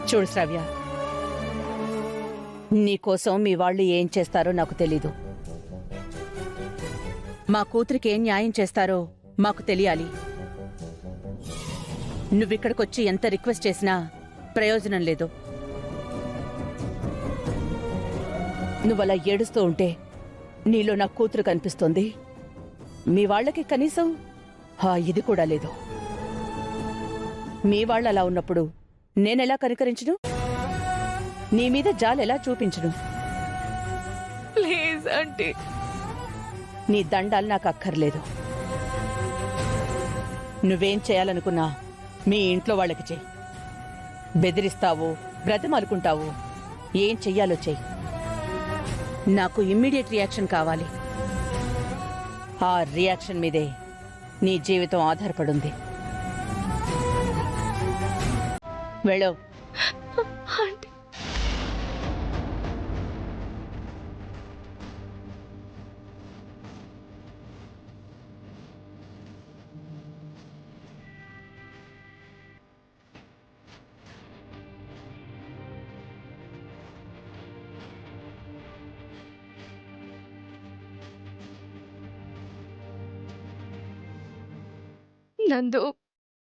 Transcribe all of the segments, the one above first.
చూడు శ్రావ్య, నీకోసం మీ వాళ్ళు ఏం చేస్తారో నాకు తెలీదు. మా కూతురికి ఏం న్యాయం చేస్తారో మాకు తెలియాలి. నువ్విక్కడికొచ్చి ఎంత రిక్వెస్ట్ చేసినా ప్రయోజనం లేదు. నువ్వలా ఏడుస్తూ ఉంటే నీలో నా కూతురు కనిపిస్తోంది. మీ వాళ్ళకి కనీసం ఇది కూడా లేదు. మీ వాళ్ళు అలా ఉన్నప్పుడు నేనెలా కనికరించును? నీ మీద జాలెలా చూపించును? Please aunty. నీ దండాలు నాకు అక్కర్లేదు. నువ్వేం చేయాలనుకున్నా మీ ఇంట్లో వాళ్ళకి చెయ్యి. బెదిరిస్తావు, బ్రతిమాలుకుంటావు, ఏం చెయ్యాలో చెయ్యి. నాకు ఇమ్మీడియట్ రియాక్షన్ కావాలి. ఆ రియాక్షన్ మీదే నీ జీవితం ఆధారపడుంది. వెళ్ళో. ఆంటీ, నందు,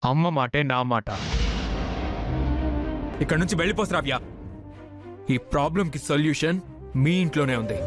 అమ్మ మాటే నా మాట. ఇక్కడ నుంచి వెళ్ళిపో శ్రావ్య. ఈ ప్రాబ్లంకి సొల్యూషన్ మీ ఇంట్లోనే ఉంది.